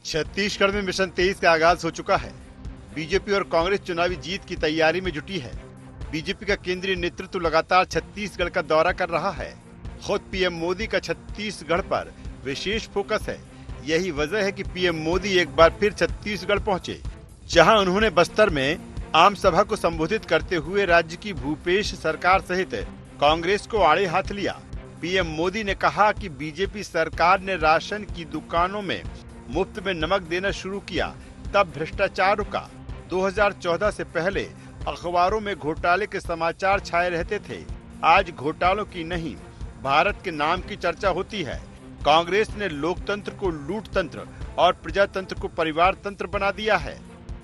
छत्तीसगढ़ में मिशन 23 का आगाज हो चुका है। बीजेपी और कांग्रेस चुनावी जीत की तैयारी में जुटी है। बीजेपी का केंद्रीय नेतृत्व लगातार छत्तीसगढ़ का दौरा कर रहा है। खुद पीएम मोदी का छत्तीसगढ़ पर विशेष फोकस है। यही वजह है कि पीएम मोदी एक बार फिर छत्तीसगढ़ पहुंचे, जहां उन्होंने बस्तर में आम सभा को संबोधित करते हुए राज्य की भूपेश सरकार सहित कांग्रेस को आड़े हाथ लिया। पीएम मोदी ने कहा कि बीजेपी सरकार ने राशन की दुकानों में मुफ्त में नमक देना शुरू किया, तब भ्रष्टाचार रुका। 2014 से पहले अखबारों में घोटाले के समाचार छाए रहते थे। आज घोटालों की नहीं, भारत के नाम की चर्चा होती है। कांग्रेस ने लोकतंत्र को लूटतंत्र और प्रजातंत्र को परिवार तंत्र बना दिया है।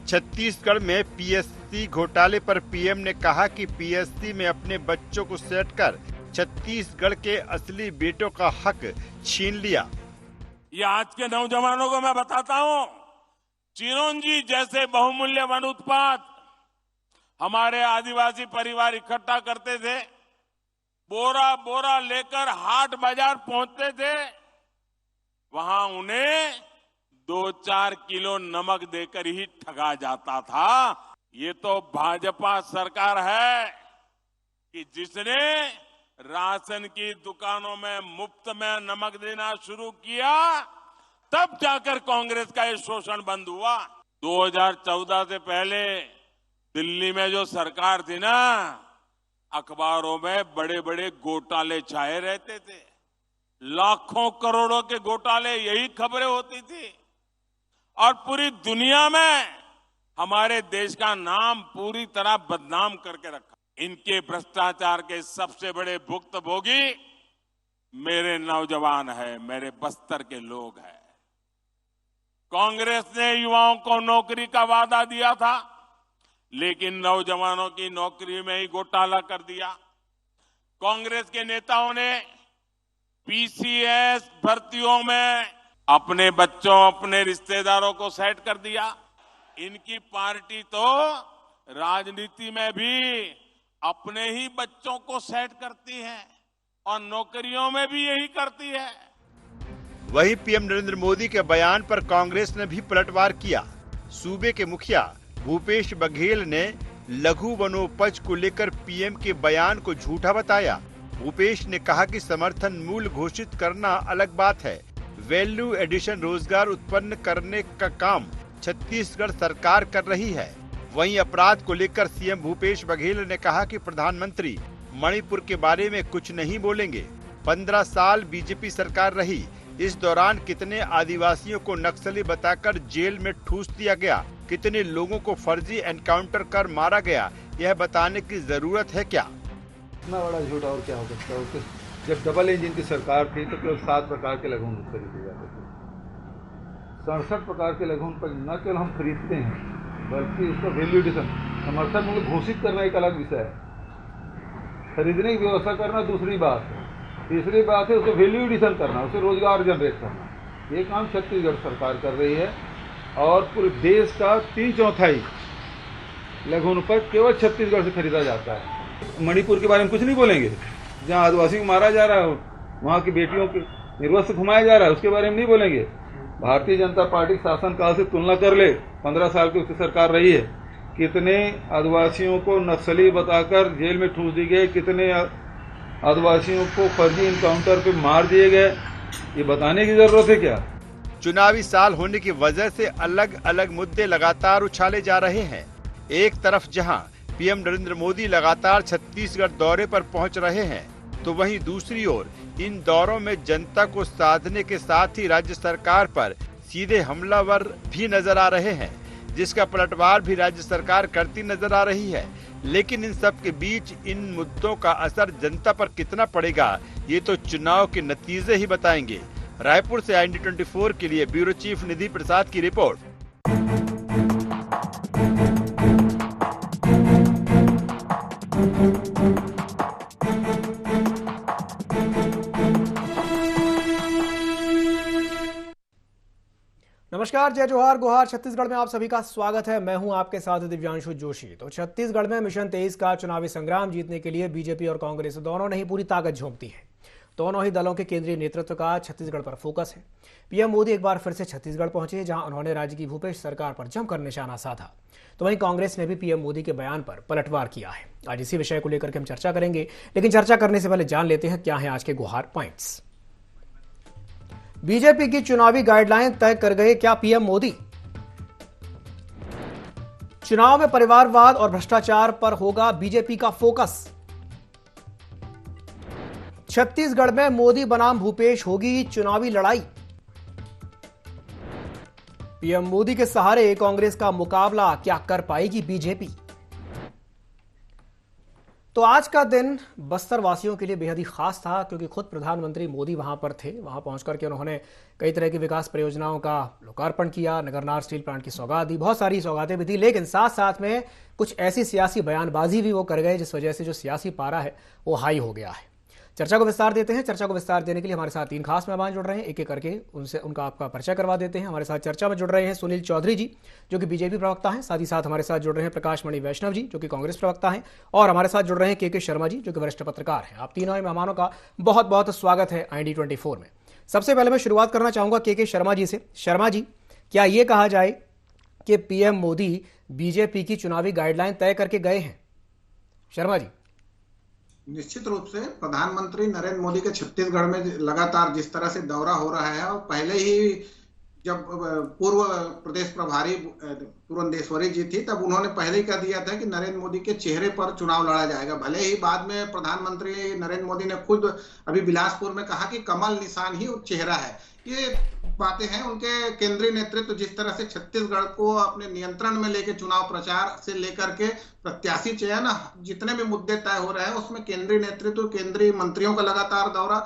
छत्तीसगढ़ में पीएससी घोटाले पर पीएम ने कहा कि पीएससी में अपने बच्चों को सेट कर छत्तीसगढ़ के असली बेटों का हक छीन लिया। ये आज के नौजवानों को मैं बताता हूं, चिरौंजी जैसे बहुमूल्य वन उत्पाद हमारे आदिवासी परिवार इकट्ठा करते थे, बोरा बोरा लेकर हाट बाजार पहुंचते थे। वहां उन्हें 2-4 किलो नमक देकर ही ठगा जाता था। ये तो भाजपा सरकार है कि जिसने राशन की दुकानों में मुफ्त में नमक देना शुरू किया, तब जाकर कांग्रेस का ये शोषण बंद हुआ। 2014 से पहले दिल्ली में जो सरकार थी ना, अखबारों में बड़े बड़े घोटाले छाए रहते थे। लाखों करोड़ों के घोटाले, यही खबरें होती थी और पूरी दुनिया में हमारे देश का नाम पूरी तरह बदनाम करके रखा। इनके भ्रष्टाचार के सबसे बड़े भुक्तभोगी मेरे नौजवान हैं, मेरे बस्तर के लोग हैं। कांग्रेस ने युवाओं को नौकरी का वादा दिया था, लेकिन नौजवानों की नौकरी में ही घोटाला कर दिया। कांग्रेस के नेताओं ने पीसीएस भर्तियों में अपने बच्चों, अपने रिश्तेदारों को सेट कर दिया। इनकी पार्टी तो राजनीति में भी अपने ही बच्चों को सेट करती है और नौकरियों में भी यही करती है। वहीं पीएम नरेंद्र मोदी के बयान पर कांग्रेस ने भी पलटवार किया। सूबे के मुखिया भूपेश बघेल ने लघु वनोपज को लेकर पीएम के बयान को झूठा बताया। भूपेश ने कहा कि समर्थन मूल्य घोषित करना अलग बात है, वैल्यू एडिशन रोजगार उत्पन्न करने का काम छत्तीसगढ़ सरकार कर रही है। वहीं अपराध को लेकर सीएम भूपेश बघेल ने कहा कि प्रधानमंत्री मणिपुर के बारे में कुछ नहीं बोलेंगे। 15 साल बीजेपी सरकार रही, इस दौरान कितने आदिवासियों को नक्सली बताकर जेल में ठूस दिया गया, कितने लोगों को फर्जी एनकाउंटर कर मारा गया, यह बताने की जरूरत है क्या? इतना बड़ा झूठ और क्या हो सकता है? जब डबल इंजन की सरकार थी तो केवल 7 प्रकार के लघु उपज खरीदे जाते थे। 67 प्रकार के लघु उपज न केवल हम खरीदते हैं, बल्कि उसका वैल्यू एडिशन, समर्थन मूल्य घोषित करना एक अलग विषय है। खरीदने की व्यवस्था करना दूसरी बात है। तीसरी बात है उसे वैल्यू एडिशन करना, उसे रोजगार जनरेट करना। ये काम छत्तीसगढ़ सरकार कर रही है और पूरे देश का 3/4 लघु उपज केवल छत्तीसगढ़ से खरीदा जाता है। मणिपुर के बारे में कुछ नहीं बोलेंगे, जहाँ आदिवासी को मारा जा रहा है, वहाँ की बेटियों के निर्वस्त्र घुमाया जा रहा है, उसके बारे में नहीं बोलेंगे। भारतीय जनता पार्टी शासन काल से तुलना कर ले, 15 साल की उसकी सरकार रही है, कितने आदिवासियों को नक्सली बताकर जेल में ठूस दिए गए, कितने आदिवासियों को फर्जी इनकाउंटर पे मार दिए गए, ये बताने की जरूरत है क्या? चुनावी साल होने की वजह से अलग अलग मुद्दे लगातार उछाले जा रहे हैं। एक तरफ जहां पीएम नरेंद्र मोदी लगातार छत्तीसगढ़ दौरे पर पहुंच रहे हैं, तो वहीं दूसरी ओर इन दौरों में जनता को साधने के साथ ही राज्य सरकार पर सीधे हमलावर भी नजर आ रहे हैं, जिसका पलटवार भी राज्य सरकार करती नजर आ रही है। लेकिन इन सब के बीच इन मुद्दों का असर जनता पर कितना पड़ेगा, ये तो चुनाव के नतीजे ही बताएंगे। रायपुर से IND24 के लिए ब्यूरो चीफ निधि प्रसाद की रिपोर्ट। नमस्कार, जय जोहार गुहार। छत्तीसगढ़ में आप सभी का स्वागत है। मैं हूं आपके साथ दिव्यांशु जोशी। तो छत्तीसगढ़ में मिशन 23 का चुनावी संग्राम जीतने के लिए बीजेपी और कांग्रेस दोनों ने ही पूरी ताकत झोंकती है। दोनों ही दलों के केंद्रीय नेतृत्व का छत्तीसगढ़ पर फोकस है। पीएम मोदी एक बार फिर से छत्तीसगढ़ पहुंचे, जहां उन्होंने राज्य की भूपेश सरकार पर जमकर निशाना साधा। तो वहीं कांग्रेस ने भी पीएम मोदी के बयान पर पलटवार किया है। आज इसी विषय को लेकर के हम चर्चा करेंगे, लेकिन चर्चा करने से पहले जान लेते हैं क्या है आज के गुहार पॉइंट्स। बीजेपी की चुनावी गाइडलाइन तय कर गए क्या पीएम मोदी? चुनाव में परिवारवाद और भ्रष्टाचार पर होगा बीजेपी का फोकस। छत्तीसगढ़ में मोदी बनाम भूपेश होगी चुनावी लड़ाई। पीएम मोदी के सहारे कांग्रेस का मुकाबला क्या कर पाएगी बीजेपी? तो आज का दिन बस्तर वासियों के लिए बेहद ही खास था, क्योंकि खुद प्रधानमंत्री मोदी वहां पर थे। वहां पहुंचकर के उन्होंने कई तरह की विकास परियोजनाओं का लोकार्पण किया, नगरनार स्टील प्लांट की सौगात दी, बहुत सारी सौगातें भी दी, लेकिन साथ साथ में कुछ ऐसी सियासी बयानबाजी भी वो कर गए जिस वजह से जो सियासी पारा है वो हाई हो गया है। चर्चा को विस्तार देते हैं। चर्चा को विस्तार देने के लिए हमारे साथ तीन खास मेहमान जुड़ रहे हैं। एक एक करके उनका आपका परिचय करवा देते हैं। हमारे साथ चर्चा में जुड़ रहे हैं सुनील चौधरी जी, जो कि बीजेपी प्रवक्ता हैं। साथ ही साथ हमारे साथ जुड़ रहे हैं प्रकाश मणि वैष्णव जी, जो कि कांग्रेस प्रवक्ता हैं। और हमारे साथ जुड़ रहे हैं के शर्मा जी, जो कि वरिष्ठ पत्रकार हैं। आप तीनों मेहमानों का बहुत बहुत स्वागत है IND24 में। सबसे पहले मैं शुरुआत करना चाहूंगा के शर्मा जी से। शर्मा जी, क्या ये कहा जाए कि पीएम मोदी बीजेपी की चुनावी गाइडलाइन तय करके गए हैं? शर्मा जी। निश्चित रूप से प्रधानमंत्री नरेंद्र मोदी के छत्तीसगढ़ में लगातार जिस तरह से दौरा हो रहा है, और पहले ही जब पूर्व प्रदेश प्रभारी पुरंदेश्वरी जी थी, तब उन्होंने पहले ही कह दिया था कि नरेंद्र मोदी के चेहरे पर चुनाव लड़ा जाएगा। भले ही बाद में प्रधानमंत्री नरेंद्र मोदी ने खुद अभी बिलासपुर में कहा कि कमल निशान ही चेहरा है। ये बातें हैं उनके केंद्रीय नेतृत्व जिस तरह से छत्तीसगढ़ को अपने नियंत्रण में लेके चुनाव प्रचार से लेकर के प्रत्याशी चयन जितने भी मुद्दे तय हो रहे हैं, उसमें केंद्रीय नेतृत्व, केंद्रीय मंत्रियों का लगातार दौरा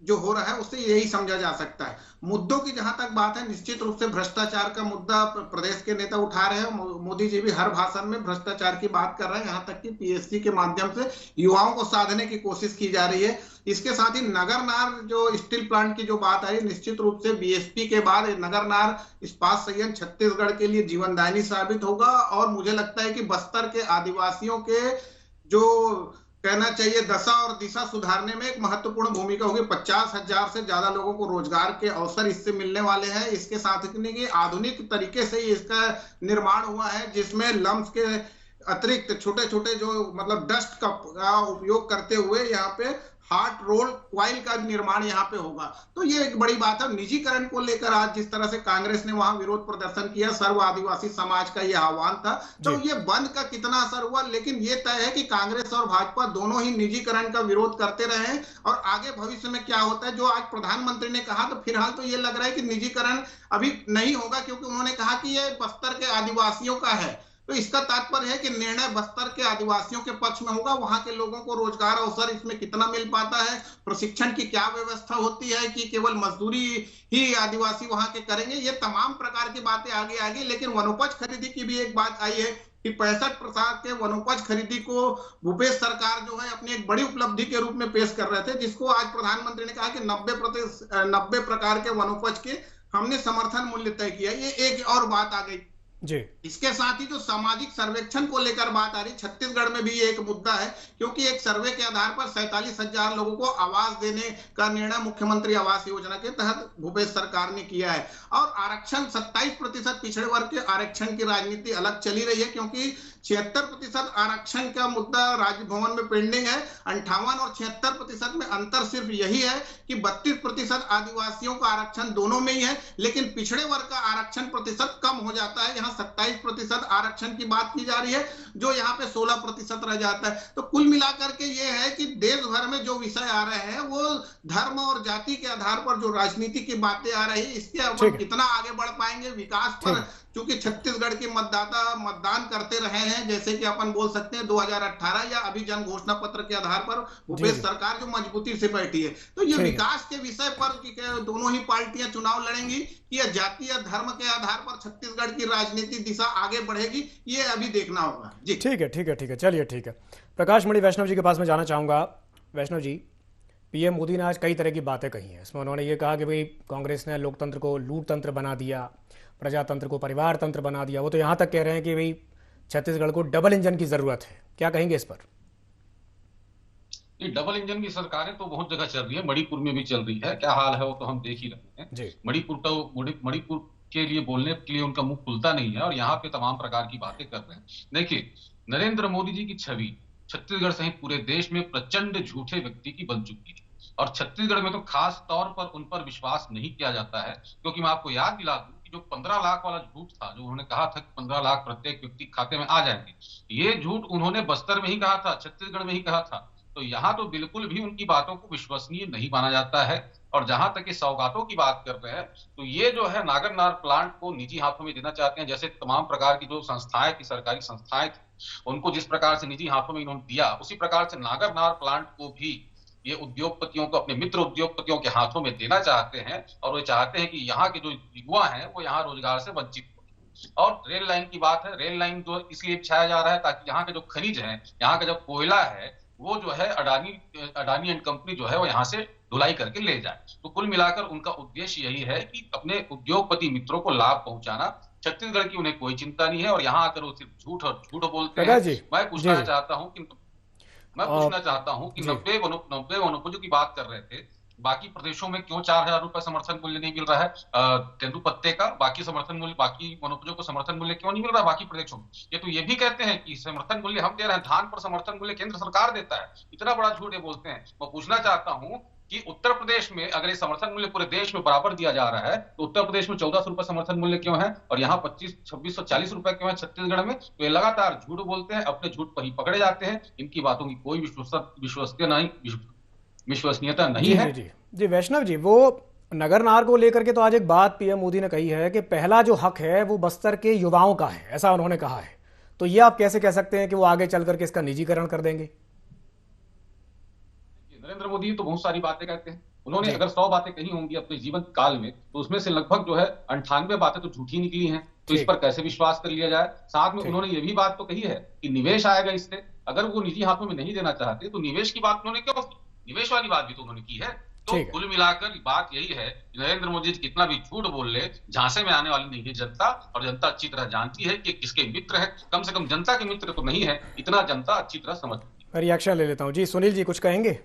जो हो रहा है, उससे यही समझा जा सकता है। मुद्दों की जहां तक बात है, निश्चित रूप से भ्रष्टाचार का मुद्दा प्रदेश के नेता उठा रहे हैं। मोदी जी भी हर भाषण में भ्रष्टाचार की बात कर रहे हैं, यहां तक कि पीएससी के माध्यम से युवाओं को साधने की कोशिश की जा रही है। इसके साथ ही नगरनार जो स्टील प्लांट की जो बात आई, निश्चित रूप से बीएसपी के बाद नगरनार इस्पात संयंत्र छत्तीसगढ़ के लिए जीवनदायिनी साबित होगा। और मुझे लगता है कि बस्तर के आदिवासियों के जो कहना चाहिए दशा और दिशा सुधारने में एक महत्वपूर्ण भूमिका होगी। 50,000 से ज्यादा लोगों को रोजगार के अवसर इससे मिलने वाले हैं। इसके साथ ही आधुनिक तरीके से इसका निर्माण हुआ है, जिसमें लम्स के अतिरिक्त छोटे छोटे जो मतलब डस्ट का उपयोग करते हुए यहाँ पे हार्ट रोल क्वाइल का निर्माण यहाँ पे होगा। तो ये एक बड़ी बात है। निजीकरण को लेकर आज जिस तरह से कांग्रेस ने वहां विरोध प्रदर्शन किया, सर्व आदिवासी समाज का यह आह्वान था, तो ये बंद का कितना असर हुआ, लेकिन ये तय है कि कांग्रेस और भाजपा दोनों ही निजीकरण का विरोध करते रहे हैं। और आगे भविष्य में क्या होता है, जो आज प्रधानमंत्री ने कहा, तो फिलहाल तो ये लग रहा है कि निजीकरण अभी नहीं होगा, क्योंकि उन्होंने कहा कि ये बस्तर के आदिवासियों का है। तो इसका तात्पर्य है कि निर्णय बस्तर के आदिवासियों के पक्ष में होगा। वहां के लोगों को रोजगार अवसर इसमें कितना मिल पाता है, प्रशिक्षण की क्या व्यवस्था होती है, कि केवल मजदूरी ही आदिवासी वहां के करेंगे, ये तमाम प्रकार की बातें आगे आएगी। लेकिन वनोपज खरीदी की भी एक बात आई है कि 65% के वनोपज खरीदी को भूपेश सरकार जो है अपनी एक बड़ी उपलब्धि के रूप में पेश कर रहे थे, जिसको आज प्रधानमंत्री ने कहा कि 90 प्रकार के वनोपज के हमने समर्थन मूल्य तय किया। ये एक और बात आ गई जी। इसके साथ ही जो सामाजिक सर्वेक्षण को लेकर बात आ रही, छत्तीसगढ़ में भी एक मुद्दा है, क्योंकि एक सर्वे के आधार पर 47,000 लोगों को आवास देने का निर्णय मुख्यमंत्री आवास योजना के तहत भूपेश सरकार ने किया है। और आरक्षण 27% पिछड़े वर्ग के आरक्षण की राजनीति अलग चली रही है, क्योंकि 76% आरक्षण का मुद्दा राजभवन में पेंडिंग है। 58 और 76% में अंतर सिर्फ यही है कि 32% आदिवासियों का आरक्षण दोनों में ही है, लेकिन पिछड़े वर्ग का आरक्षण प्रतिशत कम हो जाता है। यहाँ 27% आरक्षण की बात की जा रही है, जो यहाँ पे 16% रह जाता है। तो कुल मिलाकर के ये है कि देश भर में जो विषय आ रहे हैं, वो धर्म और जाति के आधार पर जो राजनीति की बातें आ रही है, इसके ऊपर कितना आगे बढ़ पाएंगे विकास पर, क्योंकि छत्तीसगढ़ के मतदाता मतदान करते रहे हैं, जैसे कि अपन बोल सकते हैं 2018 या अभी जन घोषणा पत्र के आधार पर भूपेश सरकार जो मजबूती से बैठी है। तो ये विकास के विषय पर दोनों ही पार्टियां चुनाव लड़ेंगी कि या जाति या धर्म के आधार पर छत्तीसगढ़ की राजनीति दिशा आगे बढ़ेगी, ये अभी देखना होगा जी। ठीक है, चलिए ठीक है। प्रकाश मणि वैष्णव जी के पास में जाना चाहूंगा। वैष्णव जी, पीएम मोदी ने आज कई तरह की बातें कही हैं। इसमें उन्होंने ये कहा कि भाई कांग्रेस ने लोकतंत्र को लूट तंत्र बना दिया, प्रजातंत्र को परिवार तंत्र बना दिया। वो तो यहाँ तक कह रहे हैं कि भाई छत्तीसगढ़ को डबल इंजन की जरूरत है। क्या कहेंगे इस पर? ये डबल इंजन की सरकारें तो बहुत जगह चल रही है, मणिपुर में भी चल रही है। क्या हाल है वो तो हम देख ही रहे हैं। मणिपुर के लिए बोलने के लिए उनका मुंह खुलता नहीं है और यहाँ पे तमाम प्रकार की बातें कर रहे हैं। देखिए, नरेंद्र मोदी जी की छवि छत्तीसगढ़ सहित पूरे देश में प्रचंड झूठे व्यक्ति की बन चुकी है और छत्तीसगढ़ में तो खास तौर पर उन पर विश्वास नहीं किया जाता है, क्योंकि मैं आपको याद दिला दूं कि जो 15 लाख वाला झूठ था, जो उन्होंने कहा था कि 15 लाख प्रत्येक व्यक्ति खाते में आ जाएंगे, ये झूठ उन्होंने बस्तर में ही कहा था, छत्तीसगढ़ में ही कहा था। तो यहाँ तो बिल्कुल भी उनकी बातों को विश्वसनीय नहीं माना जाता है। और जहां तक ये सौगातों की बात कर रहे हैं, तो ये जो है नागरनार प्लांट को निजी हाथों में देना चाहते हैं। जैसे तमाम प्रकार की जो संस्थाएं थी, सरकारी संस्थाएं थी, उनको जिस प्रकार से निजी हाथों में इन्होंने दिया, उसी प्रकार से नागरनार प्लांट को भी ये उद्योगपतियों को, अपने मित्र उद्योगपतियों के हाथों में देना चाहते हैं। और वो चाहते हैं कि यहाँ के जो युवा हैं वो यहाँ रोजगार से वंचित हो। और रेल लाइन की बात है, रेल लाइन जो इसलिए बिछाया जा रहा है ताकि यहाँ के जो खनिज है, यहाँ का जो कोयला है, वो जो है अडानी एंड कंपनी जो है वो यहाँ से ढुलाई करके ले जाए। तो कुल मिलाकर उनका उद्देश्य यही है कि अपने उद्योगपति मित्रों को लाभ पहुंचाना। छत्तीसगढ़ की उन्हें कोई चिंता नहीं है और यहाँ आकर वो सिर्फ झूठ और झूठ बोलते हैं। मैं पूछना चाहता हूँ कि 90 वनोपजों की बात कर रहे थे, बाकी प्रदेशों में क्यों 4,000 रुपए समर्थन मूल्य नहीं मिल रहा है तेंदुपत्ते का? बाकी समर्थन मूल्य, बाकी वनोपजों को समर्थन मूल्य क्यों नहीं मिल रहा बाकी प्रदेशों में? ये तो ये भी कहते हैं कि समर्थन मूल्य हम दे रहे हैं, धान पर समर्थन मूल्य केंद्र सरकार देता है। इतना बड़ा झूठ ये बोलते हैं। मैं पूछना चाहता हूं कि उत्तर प्रदेश में अगर ये समर्थन मूल्य पूरे देश में बराबर दिया जा रहा है, तो उत्तर प्रदेश में 1400 रुपए समर्थन मूल्य क्यों है और यहाँ 2640 रुपए क्यों है छत्तीसगढ़ में? तो ये लगातार झूठ बोलते हैं, अपने झूठ पर ही पकड़े जाते हैं। इनकी बातों की कोई विश्वसनीयता नहीं है। जी वैष्णव जी, वो नगरनार को लेकर के तो आज एक बात पीएम मोदी ने कही है कि पहला जो हक है वो बस्तर के युवाओं का है, ऐसा उन्होंने कहा है। तो ये आप कैसे कह सकते हैं कि वो आगे चल करके इसका निजीकरण कर देंगे? नरेंद्र मोदी तो बहुत सारी बातें कहते हैं। उन्होंने अगर 100 बातें कही होंगी अपने जीवन काल में, तो उसमें से लगभग जो है 98 बातें तो झूठी निकली हैं। तो इस पर कैसे विश्वास कर लिया जाए? साथ में उन्होंने ये भी बात तो कही है कि निवेश आएगा इससे। अगर वो निजी हाथों में नहीं देना चाहते तो निवेश की बात उन्होंने क्यों की? निवेश वाली बात भी तो उन्होंने की है। तो कुल मिलाकर बात यही है कि नरेंद्र मोदी कितना भी झूठ बोल ले, झांसे में आने वाली नहीं है जनता, और जनता अच्छी तरह जानती है कि किसके मित्र है। कम से कम जनता के मित्र तो नहीं है, इतना जनता अच्छी तरह समझती है। रिएक्शन ले लेता हूँ। जी सुनील जी, कुछ कहेंगे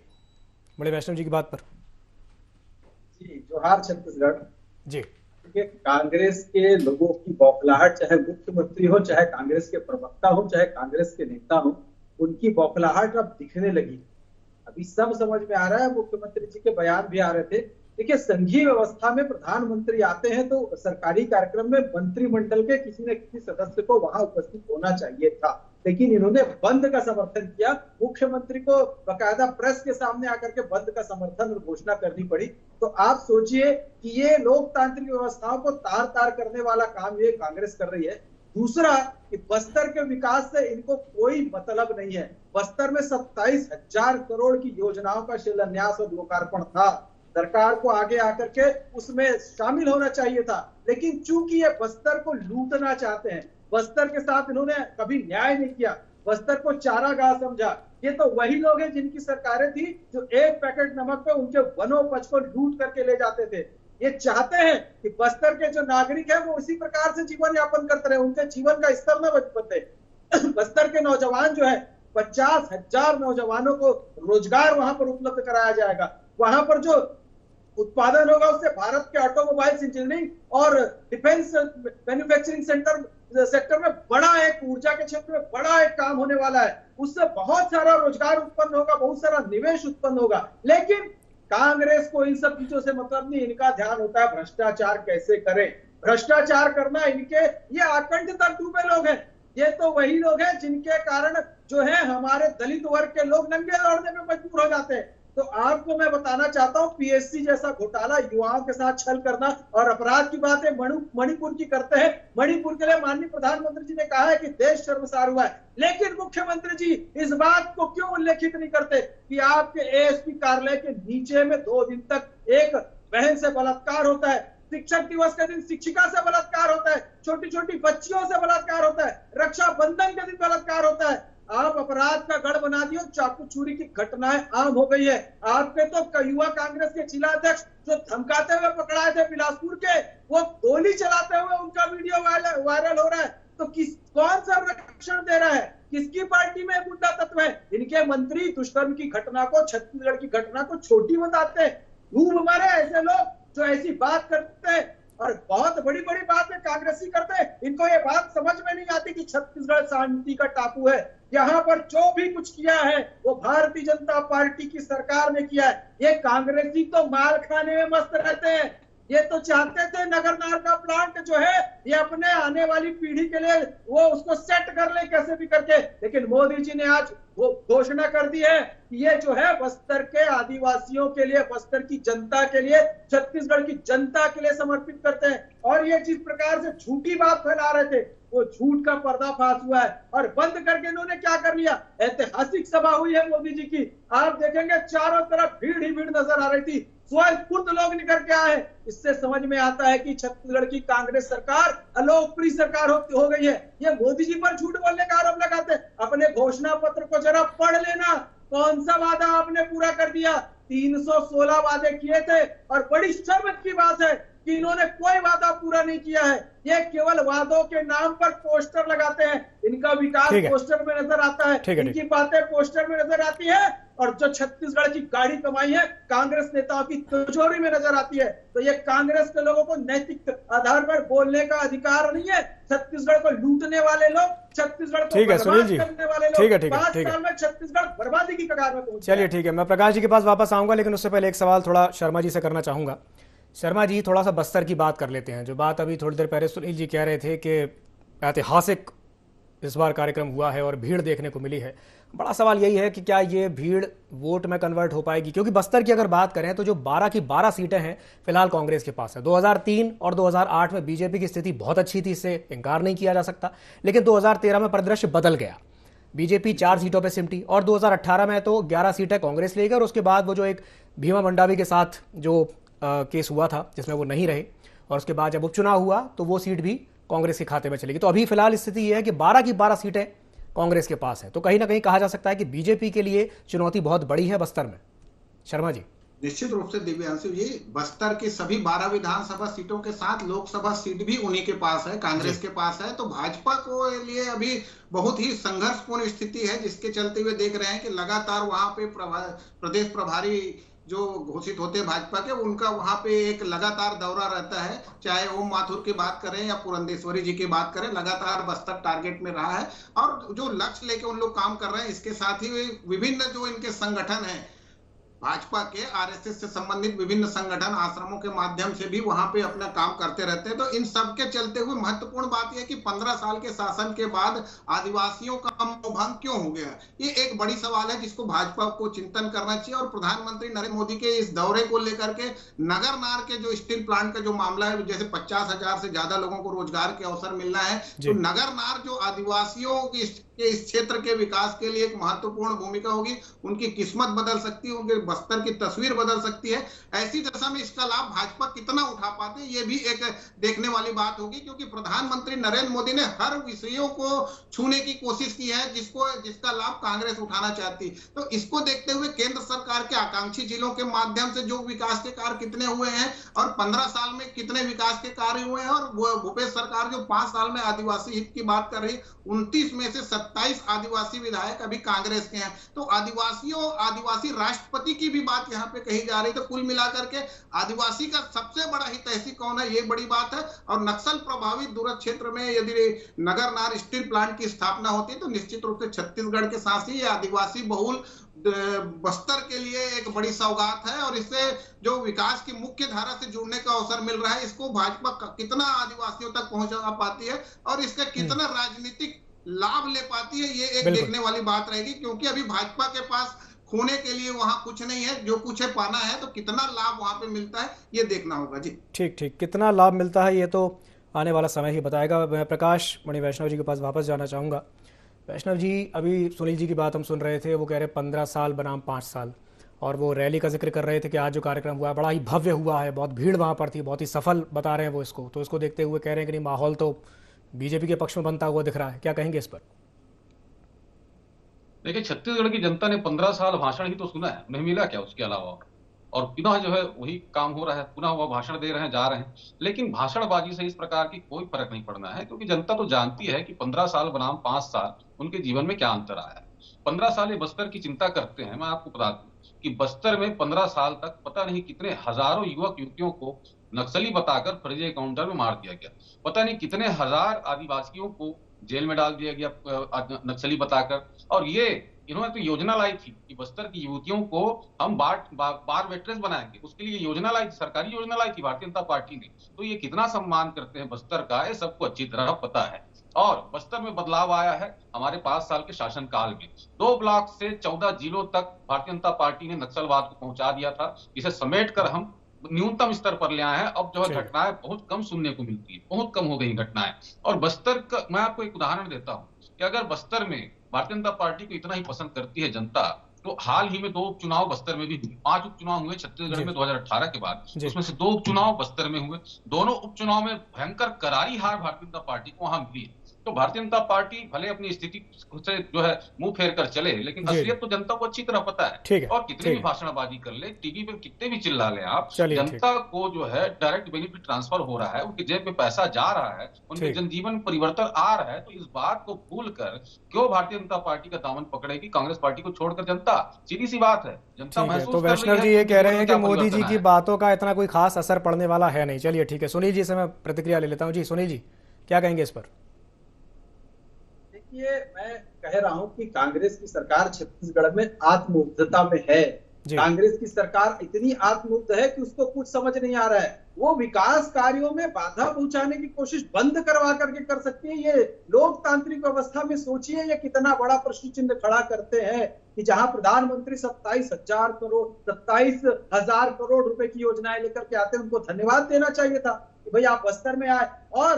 बड़े वैष्णव जी की बात पर? जी जोहार छत्तीसगढ़ जी। कांग्रेस के लोगों की बौखलाहट, चाहे मुख्यमंत्री हो, चाहे कांग्रेस के प्रवक्ता हो, चाहे कांग्रेस के नेता हो, उनकी बौखलाहट अब दिखने लगी। अभी सब समझ में आ रहा है। मुख्यमंत्री जी के बयान भी आ रहे थे। देखिए, संघीय व्यवस्था में प्रधानमंत्री आते हैं तो सरकारी कार्यक्रम में मंत्रिमंडल के किसी न किसी सदस्य को वहां उपस्थित होना चाहिए था, लेकिन इन्होंने बंद का समर्थन किया। मुख्यमंत्री को बाकायदा प्रेस के सामने आकर के बंद का समर्थन और घोषणा करनी पड़ी। तो आप सोचिए कि ये लोकतांत्रिक व्यवस्थाओं को तार तार करने वाला काम ये कांग्रेस कर रही है। दूसरा कि बस्तर के विकास से इनको कोई मतलब नहीं है। बस्तर में 27,000 करोड़ की योजनाओं का शिलान्यास और लोकार्पण था। सरकार को आगे आकर के उसमें शामिल होना चाहिए था, लेकिन चूंकि ये बस्तर को लूटना चाहते हैं, बस्तर के साथ इन्होंने कभी न्याय नहीं किया, बस्तर को चारागाह समझा। ये तो वही लोग हैं जिनकी सरकारें थी जो एक पैकेट नमक पे उनके वनोपज को लूट करके ले जाते थे। ये चाहते हैं कि बस्तर के जो नागरिक हैं वो उसी प्रकार से जीवन यापन करते रहे, उनके जीवन का स्तर न बदले। बस्तर के नौजवान जो है, 50,000 नौजवानों को रोजगार वहां पर उपलब्ध कराया जाएगा। वहां पर जो उत्पादन होगा उससे भारत के ऑटोमोबाइल्स इंजीनियरिंग और डिफेंस मैन्युफैक्चरिंग सेक्टर में बड़ा एक, ऊर्जा के क्षेत्र में बड़ा एक काम होने वाला है। उससे बहुत सारा रोजगार उत्पन्न होगा, बहुत सारा निवेश उत्पन्न होगा। लेकिन कांग्रेस को इन सब चीजों से मतलब नहीं, इनका ध्यान होता है भ्रष्टाचार कैसे करें। भ्रष्टाचार करना इनके, ये आकंठ तक डूबे लोग हैं। ये तो वही लोग हैं जिनके कारण जो है हमारे दलित वर्ग के लोग नंगे दौड़ने में मजबूर हो जाते हैं। तो आपको मैं बताना चाहता हूं, पीएससी जैसा घोटाला, युवाओं के साथ छल करना और अपराध की बातें मणिपुर की करते हैं। मणिपुर के लिए माननीय प्रधानमंत्री जी ने कहा है कि देश शर्मसार हुआ है, लेकिन मुख्यमंत्री जी इस बात को क्यों उल्लेखित नहीं करते कि आपके एएसपी कार्यालय के नीचे में 2 दिन तक एक बहन से बलात्कार होता है, शिक्षक दिवस के दिन शिक्षिका से बलात्कार होता है, छोटी छोटी बच्चियों से बलात्कार होता है, रक्षाबंधन के दिन बलात्कार होता है। आप अपराध का गढ़ बना दिए, चाकू चोरी की घटनाएं आम हो गई है। आपके तो युवा कांग्रेस के जिलाध्यक्ष जो धमकाते हुए पकड़ाए थे बिलासपुर के, वो गोली चलाते हुए उनका वीडियो वायरल हो रहा है। तो कौन सा रक्षण दे रहा है? किसकी पार्टी में गुंडा तत्व है? इनके मंत्री दुष्कर्म की घटना को, छत्तीसगढ़ की घटना को छोटी बताते हैं। डूब मारे ऐसे लोग जो ऐसी बात करते हैं और बहुत बड़ी बड़ी बातें कांग्रेसी करते हैं। इनको ये बात समझ में नहीं आती कि छत्तीसगढ़ शांति का टापू है। यहाँ पर जो भी कुछ किया है वो भारतीय जनता पार्टी की सरकार ने किया है। ये कांग्रेसी तो माल खाने में मस्त रहते हैं। ये तो चाहते थे नगरनार का प्लांट जो है ये अपने आने वाली पीढ़ी के लिए वो उसको सेट कर ले कैसे भी करके, लेकिन मोदी जी ने आज वो घोषणा कर दी है कि ये जो है बस्तर के आदिवासियों के लिए, बस्तर की जनता के लिए, छत्तीसगढ़ की जनता के लिए समर्पित करते हैं। और ये जिस प्रकार से झूठी बात फैला रहे थे वो झूठ का पर्दाफाश हुआ है और बंद करके इन्होंने क्या कर लिया, ऐतिहासिक सभा हुई है मोदी जी की। आप देखेंगे चारों तरफ भीड़ ही भीड़ नजर आ रही थी, स्वस्फूर्त लोग निकल के आए। इससे समझ में आता है कि छत्तीसगढ़ की कांग्रेस सरकार अलोकप्रिय सरकार हो गई है। ये मोदी जी पर झूठ बोलने का आरोप लगाते हैं। अपने घोषणा पत्र को जरा पढ़ लेना, कौन सा वादा आपने पूरा कर दिया? 316 वादे किए थे और बड़ी शर्म की बात है कि इन्होंने कोई वादा पूरा नहीं किया है। ये केवल वादों के नाम पर पोस्टर लगाते हैं। इनका विकास पोस्टर में नजर आता है, इनकी बातें पोस्टर में नजर आती है और जो छत्तीसगढ़ की गाड़ी कमाई है कांग्रेस नेताओं की तिजोरी में नजर आती है। तो ये कांग्रेस के लोगों को नैतिक आधार पर बोलने का अधिकार नहीं है। छत्तीसगढ़ को लूटने वाले लोग, छत्तीसगढ़ को बर्बाद करने वाले लोग 5 साल में छत्तीसगढ़ बर्बादी की कगार में पहुंचे। चलिए ठीक है, मैं प्रकाश जी के पास वापस आऊंगा, लेकिन उससे पहले एक सवाल थोड़ा शर्मा जी से करना चाहूंगा। शर्मा जी, थोड़ा सा बस्तर की बात कर लेते हैं। जो बात अभी थोड़ी देर पहले सुनील जी कह रहे थे कि ऐतिहासिक इस बार कार्यक्रम हुआ है और भीड़ देखने को मिली है। बड़ा सवाल यही है कि क्या ये भीड़ वोट में कन्वर्ट हो पाएगी? क्योंकि बस्तर की अगर बात करें तो जो 12 की 12 सीटें हैं फिलहाल कांग्रेस के पास है। 2003 और 2008 में बीजेपी की स्थिति बहुत अच्छी थी, इससे इनकार नहीं किया जा सकता, लेकिन 2013 में परिदृश्य बदल गया। बीजेपी 4 सीटों पर सिमटी और 2018 में तो 11 सीटें कांग्रेस ले गई और उसके बाद वो जो एक भीमा मंडावी के साथ जो केस हुआ था जिसमें वो नहीं रहे और उसके बाद जब उपचुनाव हुआ तो वो सीट भी कांग्रेस के खाते में चलेगी। तो अभी फिलहाल स्थिति यह है कि 12 की 12 सीटें कांग्रेस के पास है। तो कहीं ना कहीं कहा जा सकता है कि बीजेपी के लिए चुनौती बहुत बड़ी है बस्तर में। शर्मा जी। निश्चित रूप से दिव्यांशु, ये बस्तर की सभी 12 विधानसभा सीटों के साथ लोकसभा सीट भी उन्हीं के पास है, कांग्रेस के पास है। तो भाजपा को लिए अभी बहुत ही संघर्षपूर्ण स्थिति है, जिसके चलते हुए देख रहे हैं कि लगातार वहां पे प्रदेश प्रभारी जो घोषित होते हैं भाजपा के, उनका वहां पे एक लगातार दौरा रहता है। चाहे ओम माथुर की बात करें या पुरंदेश्वरी जी की बात करें, लगातार बस्तर टारगेट में रहा है और जो लक्ष्य लेके उन लोग काम कर रहे हैं। इसके साथ ही विभिन्न जो इनके संगठन है भाजपा के, आरएसएस से संबंधित विभिन्न संगठन आश्रमों के माध्यम से भी वहां पे अपना काम करते रहते हैं। तो इन सब के चलते हुए महत्वपूर्ण बात यह है कि 15 साल के शासन के बाद आदिवासियों का मनोभंग क्यों हो गया, ये एक बड़ी सवाल है जिसको भाजपा को चिंतन करना चाहिए। और प्रधानमंत्री नरेंद्र मोदी के इस दौरे को लेकर के नगरनार के जो स्टील प्लांट का जो मामला है, जैसे 50,000 से ज्यादा लोगों को रोजगार के अवसर मिलना है, तो नगरनार जो आदिवासियों की इस क्षेत्र के विकास के लिए एक महत्वपूर्ण भूमिका होगी। उनकी किस्मत बदल सकती है, उनके बस्तर की तस्वीर बदल सकती है। ऐसी दशा में इसका लाभ भाजपा कितना उठा पाते हैं, ये भी एक देखने वाली बात होगी, क्योंकि प्रधानमंत्री नरेंद्र मोदी ने हर विषयों को छूने की कोशिश की है जिसका लाभ कांग्रेस उठाना चाहती। तो इसको देखते हुए केंद्र सरकार के आकांक्षी जिलों के माध्यम से जो विकास के कार्य कितने हुए हैं और 15 साल में कितने विकास के कार्य हुए हैं, और भूपेश सरकार जो 5 साल में आदिवासी हित की बात कर रही, 29 में से 27 आदिवासी विधायक अभी कांग्रेस के हैं। तो आदिवासी राष्ट्रपति की भी बात यहाँ पे कही जा रही। तो कुल मिलाकर के आदिवासी का सबसे बड़ा हितैषी कौन है, ये बड़ी बात है। और नक्सल प्रभावित दूरस्थ क्षेत्र में यदि नगरनार स्टील प्लांट की स्थापना होती है तो निश्चित रूप से छत्तीसगढ़ के साथ ही आदिवासी बहुल बस्तर के लिए एक बड़ी सौगात है। और इससे जो विकास की मुख्य धारा से जुड़ने का अवसर मिल रहा है, इसको भाजपा कितना आदिवासियों तक पहुंचा पाती है और इसका कितना राजनीतिक लाभ ले पाती है, ये एक देखने वाली बात रहेगी। क्योंकि अभी भाजपा के पास खोने के लिए वहां कुछ नहीं है, जो कुछ है पाना है, तो कितना लाभ वहां पे मिलता है ये देखना होगा। जी ठीक, कितना लाभ मिलता है ये तो आने वाला समय ही बताएगा। मैं प्रकाश मणि वैष्णव जी के पास वापस जाना चाहूँगा। वैष्णव जी, अभी सुनील जी की बात हम सुन रहे थे, वो कह रहे 15 साल बनाम 5 साल, और वो रैली का जिक्र कर रहे थे कि आज जो कार्यक्रम हुआ है बड़ा ही भव्य हुआ है, बहुत भीड़ वहाँ पर थी, बहुत ही सफल बता रहे हैं वो इसको। तो इसको देखते हुए कह रहे हैं कि नहीं, माहौल तो बीजेपी के पक्ष में बनता हुआ दिख रहा है। क्या कहेंगे इस पर? देखिए, छत्तीसगढ़ की जनता ने 15 साल भाषण ही तो सुना है, नहीं मिला क्या उसके अलावा? और पुनः जो है वही काम हो रहा है, पुनः वह भाषण दे रहे हैं, जा रहे हैं। लेकिन भाषणबाजी से इस प्रकार की कोई फर्क नहीं पड़ना है, क्योंकि जनता तो जानती है कि 15 साल बनाम 5 साल उनके जीवन में क्या अंतर आया है। 15 साल ये बस्तर की चिंता करते हैं। मैं आपको बता दूं कि बस्तर में 15 साल तक पता नहीं कितने हजारों युवक युवतियों को नक्सली बताकर फर्जी एनकाउंटर में मार दिया गया। पता नहीं कितने हजार आदिवासियों को जेल में डाल दिया गया नक्सली बताकर। और ये इन्होंने तो योजना लाई थी कि बस्तर की युवतियों को हम बार वेट्रेस बनाएंगे, उसके लिए योजना लाई थी, सरकारी योजना लाई थी भारतीय जनता पार्टी ने। तो ये कितना सम्मान करते हैं बस्तर का, ये सबको अच्छी तरह पता है। और बस्तर में बदलाव आया है हमारे 5 साल के शासनकाल में। 2 ब्लॉक से 14 जिलों तक भारतीय जनता पार्टी ने नक्सलवाद को पहुंचा दिया था। इसे समेट कर हम न्यूनतम स्तर पर ले आए हैं। अब जो है घटनाएं बहुत कम सुनने को मिलती है, बहुत कम हो गई घटनाएं। और बस्तर का मैं आपको एक उदाहरण देता हूं कि अगर बस्तर में भारतीय जनता पार्टी को इतना ही पसंद करती है जनता, तो हाल ही में 2 उपचुनाव बस्तर में भी हुए। 5 उपचुनाव हुए छत्तीसगढ़ में 2018 के बाद, उसमें से 2 उपचुनाव बस्तर में हुए। दोनों उपचुनाव में भयंकर करारी हार भारतीय जनता पार्टी को वहां मिली है। तो भारतीय जनता पार्टी भले अपनी स्थिति से जो है मुंह फेर कर चले, लेकिन असलियत तो जनता को अच्छी तरह पता है। और कितनी भी भाषणबाजी कर ले, टीवी पर कितने भी चिल्ला ले आप, जनता को जो है डायरेक्ट बेनिफिट ट्रांसफर हो रहा है, उनकी जेब में पैसा जा रहा है, उनके जनजीवन परिवर्तन आ रहा है। तो इस बात को भूल कर क्यों भारतीय जनता पार्टी का दामन पकड़ेगी कांग्रेस पार्टी को छोड़कर जनता? सीधी सी बात है, जनता महसूस तो वैष्णव जी ये कह रहे हैं कि मोदी जी की बातों का इतना कोई खास असर पड़ने वाला है नहीं। चलिए ठीक है, सुनील जी से मैं प्रतिक्रिया ले लेता हूँ। जी सुनील जी क्या कहेंगे इस पर? ये मैं कह रहा हूं कि कांग्रेस की सरकार छत्तीसगढ़ में आत्मउद्धता में है। कांग्रेस की सरकार इतनी आत्मउद्ध है कि उसको कुछ समझ नहीं आ रहा है। वो विकास कार्यों में बाधा पहुंचाने की कोशिश बंद करवा करके कर सकती है। ये लोकतांत्रिक व्यवस्था में सोचिए ये कितना बड़ा प्रश्न चिन्ह खड़ा करते हैं कि जहां प्रधानमंत्री 27,000 करोड़ रुपए की योजनाएं लेकर के आते हैं, उनको धन्यवाद देना चाहिए था कि भाई आप बस्तर में आए। और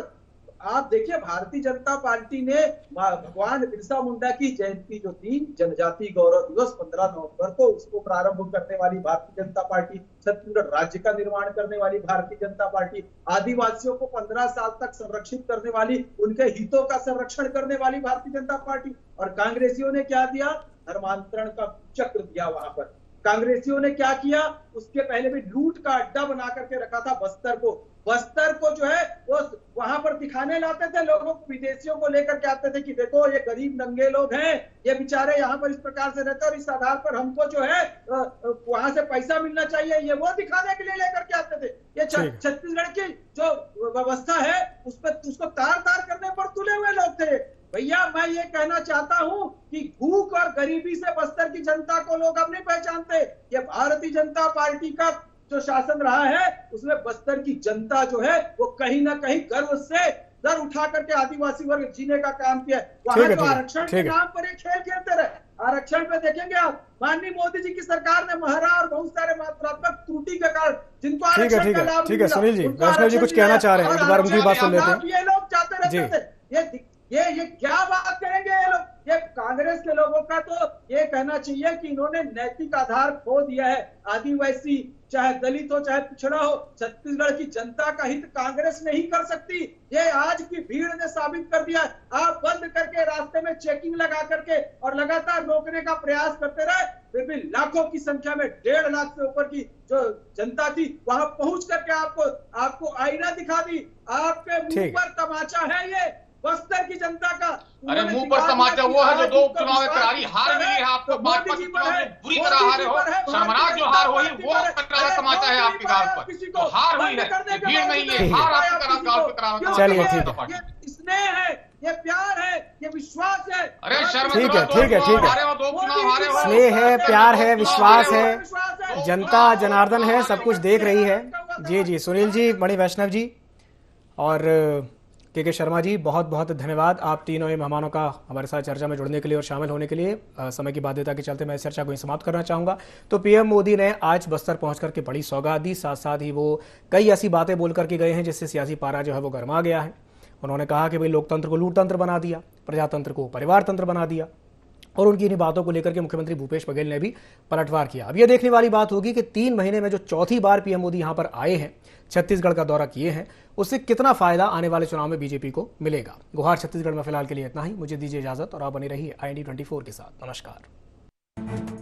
आप देखिए भारतीय जनता पार्टी ने भगवान बिरसा मुंडा की जयंती जो थी, जनजाति गौरव दिवस 15 नवंबर को, उसको प्रारंभ करने वाली भारतीय जनता पार्टी, छत्तीसगढ़ राज्य का निर्माण करने वाली भारतीय जनता पार्टी, आदिवासियों को 15 साल तक संरक्षित करने वाली, उनके हितों का संरक्षण करने वाली भारतीय जनता पार्टी। और कांग्रेसियों ने क्या दिया? धर्मांतरण का चक्र दिया। वहां पर कांग्रेसियों ने क्या किया? उसके पहले भी लूट का अड्डा बना करके रखा था बस्तर को जो है वो वहां पर दिखाने लाते थे लोगों को, विदेशियों को लेकर के आते थे कि देखो ये गरीब नंगे लोग हैं, ये बेचारे यहाँ पर इस प्रकार से रहते हैं और इस आधार पर हमको जो है वहां से पैसा मिलना चाहिए, ये वो दिखाने के लिए लेकर के आते थे। ये छत्तीसगढ़ की जो व्यवस्था है उस पर उसको तार तार करने पर तुले हुए लोग थे। भैया मैं ये कहना चाहता हूं कि भूख और गरीबी से बस्तर की जनता को लोग अब नहीं पहचानते। ये भारतीय जनता पार्टी का जो शासन रहा है उसमें बस्तर की जनता जो है वो कहीं ना कहीं गर्व से सर उठा करके आदिवासी वर्ग जीने का काम किया। वहां तो आरक्षण के नाम पर एक खेल खेलते रहे। आरक्षण पे देखेंगे आप, माननीय मोदी जी की सरकार ने महरा और बहुत सारे मात्रात्मक त्रुटि के कारण जिनको आरक्षण का लाभ ठीक है सुनील जी, वैष्णव जी कुछ कहना चाह रहे हैं, एक बार उनकी बात सुन लेते हैं। ये लोग चाहते रहते थे, ये क्या बात करेंगे ये लोग? ये कांग्रेस के लोगों का तो ये कहना चाहिए कि इन्होंने नैतिक आधार खो दिया है। आदिवासी चाहे दलित हो चाहे पिछड़ा हो, छत्तीसगढ़ की जनता का हित कांग्रेस नहीं कर सकती। ये आज की भीड़ ने साबित कर दिया। आप बंद करके रास्ते में चेकिंग लगा करके और लगातार रोकने का प्रयास करते रहे, फिर भी लाखों की संख्या में 1.5 लाख से ऊपर की जो जनता थी वहां पहुंच करके आपको आईना दिखा दी। आपके मुंह पर तमाचा है ये बस्तर की जनता का। अरे मुंह पर तमाचा वो है जो 2 उपचुनाव में करारी हार मिली है आपको, 5 उपचुनाव में बुरी तरह हारे हो, शर्मनाक जो हार हुई वो करारा तमाचा है आपकी गाल पर। तो हार हुई है, भीड़ नहीं है, हार आपकी गाल पर करारा। चलिए ठीक है, ये स्नेह है, ये प्यार है, ये विश्वास है। अरे ठीक है, स्नेह है, प्यार है, विश्वास है, जनता जनार्दन है, सब कुछ देख रही है। जी सुनील जी, मणि वैष्णव जी और के शर्मा जी, बहुत बहुत धन्यवाद आप तीनों मेहमानों का हमारे साथ चर्चा में जुड़ने के लिए और शामिल होने के लिए। समय की बाध्यता के चलते मैं इस चर्चा को समाप्त करना चाहूँगा। तो पीएम मोदी ने आज बस्तर पहुँच करके बड़ी सौगात दी, साथ साथ ही वो कई ऐसी बातें बोल करके गए हैं जिससे सियासी पारा जो है वो गर्मा गया है। उन्होंने कहा कि भाई लोकतंत्र को लूटतंत्र बना दिया, प्रजातंत्र को परिवार तंत्र बना दिया, और उनकी इन्हीं बातों को लेकर के मुख्यमंत्री भूपेश बघेल ने भी पलटवार किया। अब यह देखने वाली बात होगी कि 3 महीने में जो चौथी बार पीएम मोदी यहाँ पर आए हैं, छत्तीसगढ़ का दौरा किए हैं, उससे कितना फायदा आने वाले चुनाव में बीजेपी को मिलेगा। गुहार छत्तीसगढ़ में फिलहाल के लिए इतना ही। मुझे दीजिए इजाजत और आप बनी रहिए IND 24 के साथ। नमस्कार।